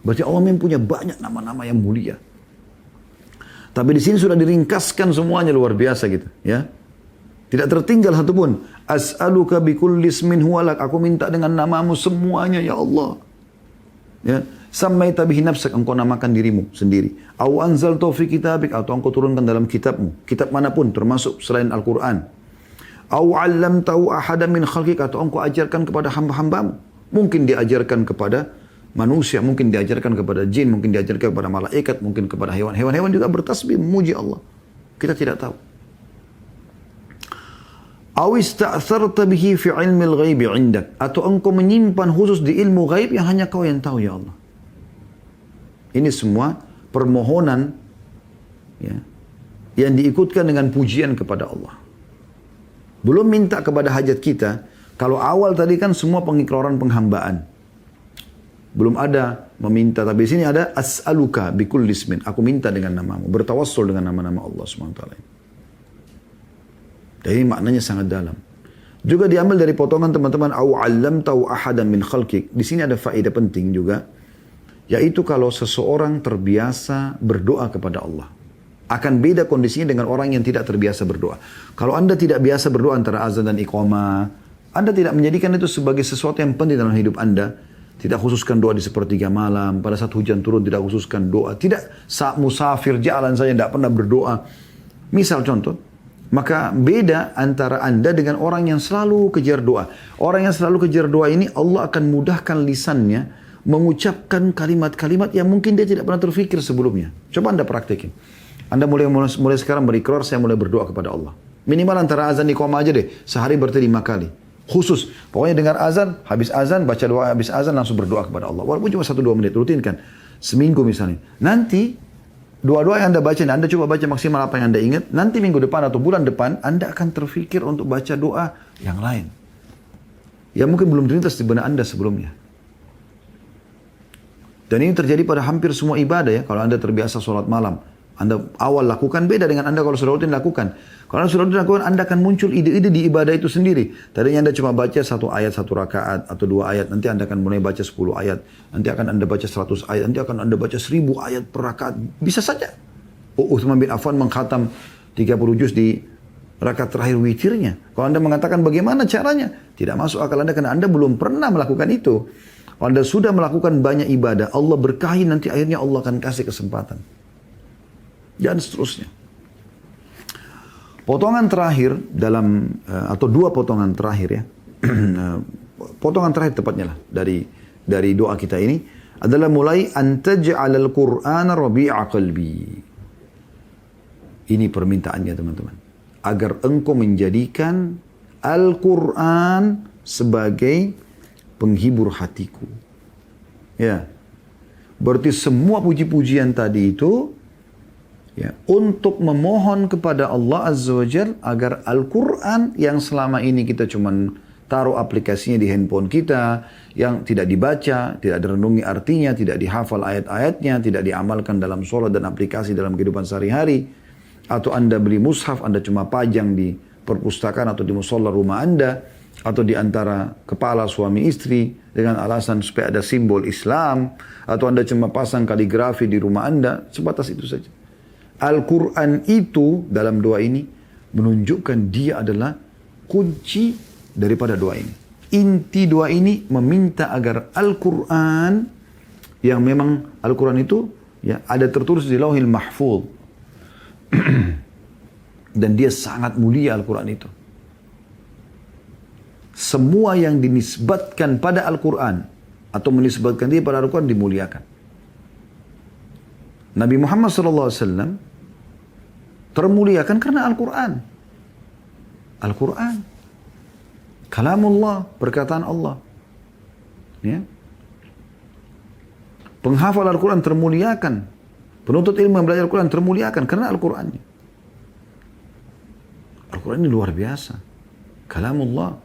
S2: Berarti Allah mempunyai banyak nama-nama yang mulia. Tapi di sini sudah diringkaskan semuanya luar biasa gitu, ya. Tidak tertinggal satu pun. As'aluka bikulli ismin huwalak, aku minta dengan namamu semuanya ya Allah. Ya, sammaita bihi nafsak, engkau namakan dirimu sendiri. Au anzaltahu fi kitabik, atau engkau turunkan dalam kitabmu, kitab manapun termasuk selain Al-Qur'an. Au 'allamtahu ahadan min khalqik, atau engkau ajarkan kepada hamba-hambamu. Mungkin diajarkan kepada manusia, mungkin diajarkan kepada jin, mungkin diajarkan kepada malaikat, mungkin kepada hewan. Hewan-hewan juga bertasbih memuji Allah. Kita tidak tahu. Aw ista'tharta bihi fi 'ilmil ghaibi 'indak, atau engkau menyimpan khusus di ilmu ghaib yang hanya kau yang tahu ya Allah. Ini semua permohonan ya, yang diikutkan dengan pujian kepada Allah. Belum minta kepada hajat kita. Kalau awal tadi kan semua pengikraran penghambaan. Belum ada meminta. Tapi di sini ada as'aluka bikulli ismin. Aku minta dengan namamu. Bertawassul dengan nama-nama Allah SWT. Dan ini maknanya sangat dalam. Juga diambil dari potongan teman-teman. Au 'allamtahu ahadan min khalqik. Di sini ada faedah penting juga. Yaitu kalau seseorang terbiasa berdoa kepada Allah. Akan beda kondisinya dengan orang yang tidak terbiasa berdoa. Kalau Anda tidak biasa berdoa antara azan dan iqamah, Anda tidak menjadikan itu sebagai sesuatu yang penting dalam hidup Anda. Tidak khususkan doa di sepertiga malam. Pada saat hujan turun tidak khususkan doa. Tidak saat musafir jalan saja tidak pernah berdoa. Misal contoh. Maka beda antara Anda dengan orang yang selalu kejar doa. Orang yang selalu kejar doa ini Allah akan mudahkan lisannya. Mengucapkan kalimat-kalimat yang mungkin dia tidak pernah terfikir sebelumnya. Coba Anda praktekin. Anda mulai sekarang berikrar saya mulai berdoa kepada Allah. Minimal antara azan iqamah aja deh. Sehari berarti 5 kali. Khusus. Pokoknya dengar azan, habis azan, baca doa, habis azan langsung berdoa kepada Allah. Walaupun cuma 1-2 menit, rutinkan. Seminggu misalnya. Nanti, doa-doa yang Anda baca, Anda coba baca maksimal apa yang Anda ingat. Nanti minggu depan atau bulan depan, Anda akan terfikir untuk baca doa yang lain. Yang mungkin belum terlintas di benak Anda sebelumnya. Dan ini terjadi pada hampir semua ibadah ya. Kalau Anda terbiasa sholat malam. Anda awal lakukan beda dengan Anda kalau sudah rutin lakukan. Kalau Anda sudah rutin lakukan, Anda akan muncul ide-ide di ibadah itu sendiri. Tadinya Anda cuma baca 1 ayat 1 rakaat atau 2 ayat. Nanti Anda akan mulai baca 10 ayat. Nanti akan Anda baca 100 ayat. Nanti akan Anda baca 1000 ayat per rakaat. Bisa saja. Uthman bin Affan mengkhatam 30 juz di rakaat terakhir witirnya. Kalau Anda mengatakan bagaimana caranya? Tidak masuk akal Anda karena Anda belum pernah melakukan itu. Kalau Anda sudah melakukan banyak ibadah, Allah berkahi nanti akhirnya Allah akan kasih kesempatan. Dan seterusnya. Potongan terakhir dalam atau 2 potongan terakhir ya. Potongan terakhir tepatnya lah dari doa kita ini adalah mulai antaj'alal Qur'ana rabi'a qalbi. Ini permintaannya teman-teman. Agar engkau menjadikan Al-Qur'an sebagai penghibur hatiku. Ya. Berarti semua puji-pujian tadi itu ya, untuk memohon kepada Allah Azza wa Jal agar Al-Quran yang selama ini kita cuman taruh aplikasinya di handphone kita, yang tidak dibaca, tidak direnungi artinya, tidak dihafal ayat-ayatnya, tidak diamalkan dalam sholat dan aplikasi dalam kehidupan sehari-hari, atau Anda beli mushaf, Anda cuma pajang di perpustakaan atau di musola rumah Anda, atau di antara kepala suami istri dengan alasan supaya ada simbol Islam, atau Anda cuma pasang kaligrafi di rumah Anda, sebatas itu saja. Al-Quran itu dalam doa ini menunjukkan dia adalah kunci daripada doa ini. Inti doa ini meminta agar Al-Quran yang memang Al-Quran itu ya ada tertulis di Lauhil Mahfuz. Dan dia sangat mulia Al-Quran itu. Semua yang dinisbatkan pada Al-Quran atau menisbatkan dia pada Al-Quran dimuliakan. Nabi Muhammad SAW termuliakan karena Al-Quran. Al-Quran. Kalamullah, perkataan Allah. Ya. Penghafal Al-Quran termuliakan. Penuntut ilmu yang belajar Al-Quran termuliakan karena Al-Qurannya. Al-Quran ini luar biasa. Kalamullah.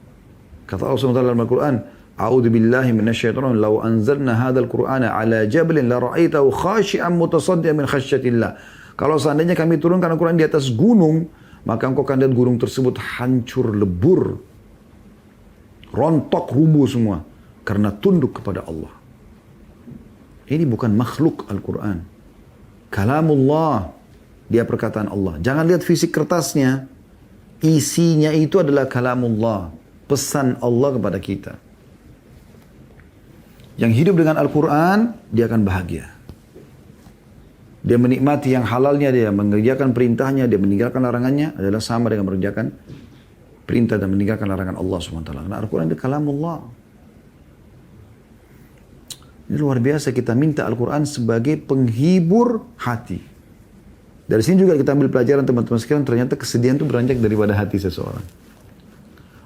S2: Kata Allah SWT dalam Al-Quran, A'udhu billahi minasyaitonir law anzalna hadzal Qur'ana ala jabalin la ra'aitahu khashi'an mutasaddian min khasyatillah. Kalau seandainya kami turunkan Al-Quran di atas gunung, maka engkau akan lihat gunung tersebut hancur lebur. Rontok rubuh semua. Karena tunduk kepada Allah. Ini bukan makhluk Al-Quran. Kalamullah. Dia perkataan Allah. Jangan lihat fisik kertasnya. Isinya itu adalah kalamullah. Pesan Allah kepada kita. Yang hidup dengan Al-Quran, dia akan bahagia. Dia menikmati yang halalnya, dia mengerjakan perintahnya, dia meninggalkan larangannya, adalah sama dengan mengerjakan perintah dan meninggalkan larangan Allah SWT. Karena Al-Quran itu kalamullah. Ini luar biasa kita minta Al-Quran sebagai penghibur hati. Dari sini juga kita ambil pelajaran teman-teman sekalian, ternyata kesedihan itu beranjak daripada hati seseorang.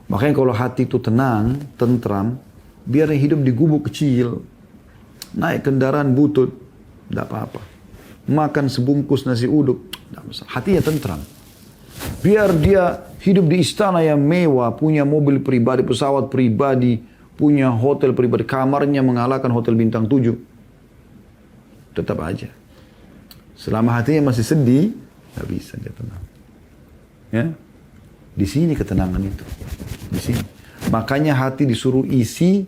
S2: Makanya kalau hati itu tenang, tentram, biar hidup di gubuk kecil, naik kendaraan butut, tidak apa-apa. Makan sebungkus nasi uduk, tidak masalah. Hatinya tentram. Biar dia hidup di istana yang mewah, punya mobil pribadi, pesawat pribadi, punya hotel pribadi, kamarnya mengalahkan hotel bintang 7. tetap aja. Selama hatinya masih sedih, nggak bisa dia tenang. Ya, di sini ketenangan itu, di sini. Makanya hati disuruh isi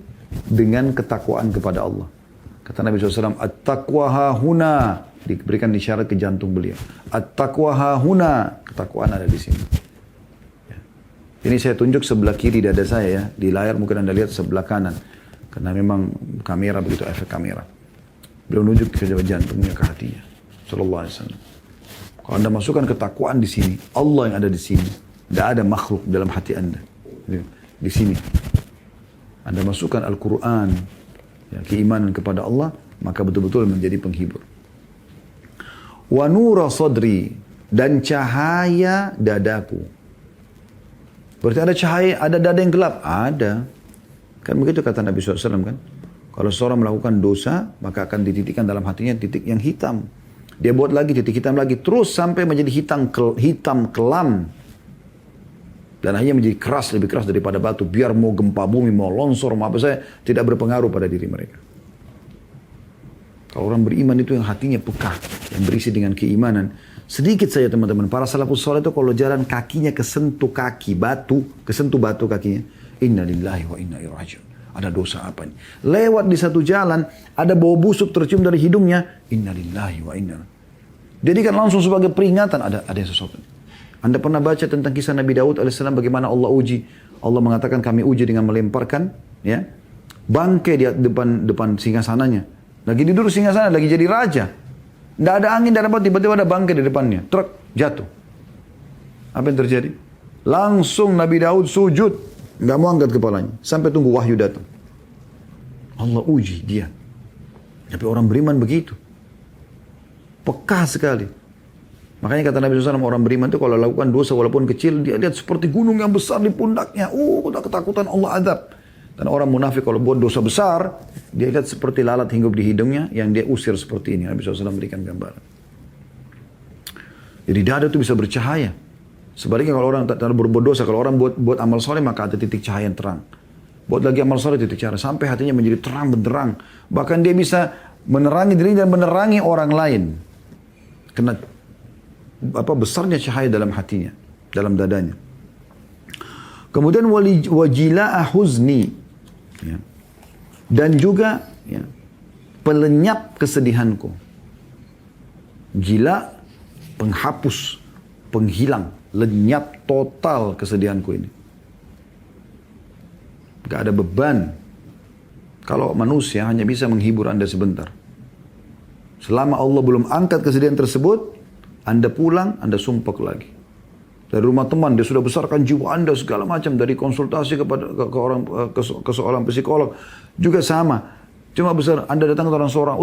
S2: dengan ketakwaan kepada Allah. Kata Nabi SAW, at-taqwa hahuna, diberikan isyarat ke jantung beliau. At-taqwa hahuna, ketakwaan ada di sini. Ya. Ini saya tunjuk sebelah kiri dada saya ya, di layar mungkin Anda lihat sebelah kanan. Karena memang kamera begitu, efek kamera. Beliau nunjuk ke jantungnya, ke hatinya. Sallallahu alaihi wasallam. Kalau Anda masukkan ketakwaan di sini, Allah yang ada di sini. Tidak ada makhluk dalam hati Anda. Di sini. Anda masukkan Al-Quran, ya, keimanan kepada Allah, maka betul-betul menjadi penghibur. Wa nura sadri, dan cahaya dadaku. Berarti ada cahaya, ada dada yang gelap? Ada. Kan begitu kata Nabi SAW kan. Kalau seorang melakukan dosa, maka akan dititikkan dalam hatinya titik yang hitam. Dia buat lagi titik hitam lagi, terus sampai menjadi hitam kelam. Dan akhirnya menjadi keras, lebih keras daripada batu. Biar mau gempa bumi, mau longsor, mau apa saja, tidak berpengaruh pada diri mereka. Kalau orang beriman itu yang hatinya peka, yang berisi dengan keimanan. Sedikit saja teman-teman, para salafus saleh itu kalau jalan kakinya kesentuh kaki batu, kesentuh batu kakinya. Inna lillahi wa inna ilaihi raji'un. Ada dosa apa nih? Lewat di satu jalan, ada bau busuk tercium dari hidungnya. Inna lillahi wa inna. Jadi kan langsung sebagai peringatan, ada yang sesuatu. Anda pernah baca tentang kisah Nabi Daud alaihissalam bagaimana Allah uji. Allah mengatakan kami uji dengan melemparkan ya bangkai di depan singgasananya. Lagi tidur singgasana, lagi jadi raja. Tidak ada angin, tidak ada apa, tiba-tiba ada bangkai di depannya. Truk, jatuh. Apa yang terjadi? Langsung Nabi Daud sujud. Nggak mau angkat kepalanya. Sampai tunggu wahyu datang. Allah uji dia. Tapi orang beriman begitu. Peka sekali. Makanya kata Nabi SAW, orang beriman itu kalau lakukan dosa walaupun kecil, dia lihat seperti gunung yang besar di pundaknya. Ketakutan Allah azab. Dan orang munafik kalau buat dosa besar, dia lihat seperti lalat hinggup di hidungnya yang dia usir seperti ini. Nabi SAW berikan gambaran. Jadi dada itu bisa bercahaya. Sebaliknya kalau orang tak berbuat dosa, kalau orang buat amal soleh maka ada titik cahaya yang terang. Buat lagi amal soleh titik cahaya sampai hatinya menjadi terang benderang. Bahkan dia bisa menerangi diri dan menerangi orang lain. Karena besarnya cahaya dalam hatinya, dalam dadanya. Kemudian wajila'ah huzni, ya. Dan juga ya, pelenyap kesedihanku. Jila, penghapus, penghilang, lenyap total kesedihanku ini. Gak ada beban. Kalau manusia hanya bisa menghibur Anda sebentar. Selama Allah belum angkat kesedihan tersebut, Anda pulang, Anda sumpek lagi. Dari rumah teman, dia sudah besarkan jiwa Anda segala macam. Dari konsultasi ke seorang psikolog. Juga sama. Cuma besar, Anda datang ke seorang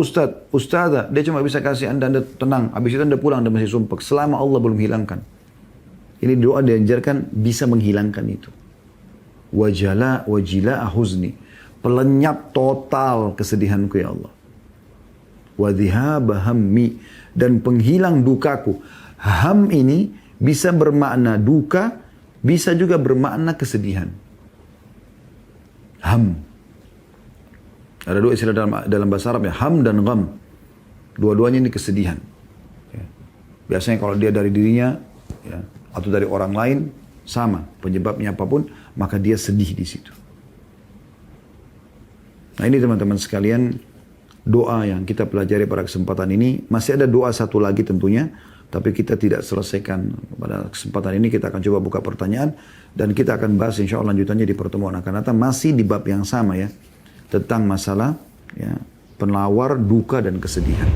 S2: ustadzah, dia cuma bisa kasih Anda tenang. Habis itu Anda pulang, Anda masih sumpek. Selama Allah belum hilangkan. Ini doa diajarkan bisa menghilangkan itu. Wajila huzni. Pelenyap total kesedihanku ya Allah. Wadhihaba hammi. Dan penghilang dukaku. Ham ini bisa bermakna duka, bisa juga bermakna kesedihan. Ham. Ada dua istilah dalam bahasa Arab ya, ham dan gham. Dua-duanya ini kesedihan. Ya. Biasanya kalau dia dari dirinya ya, atau dari orang lain, sama. Penyebabnya apapun, maka dia sedih di situ. Nah ini teman-teman sekalian, doa yang kita pelajari pada kesempatan ini. Masih ada doa satu lagi tentunya, tapi kita tidak selesaikan pada kesempatan ini. Kita akan coba buka pertanyaan, dan kita akan bahas insya Allah lanjutannya di pertemuan akan datang. Masih di bab yang sama ya, tentang masalah ya, penawar duka dan kesedihan.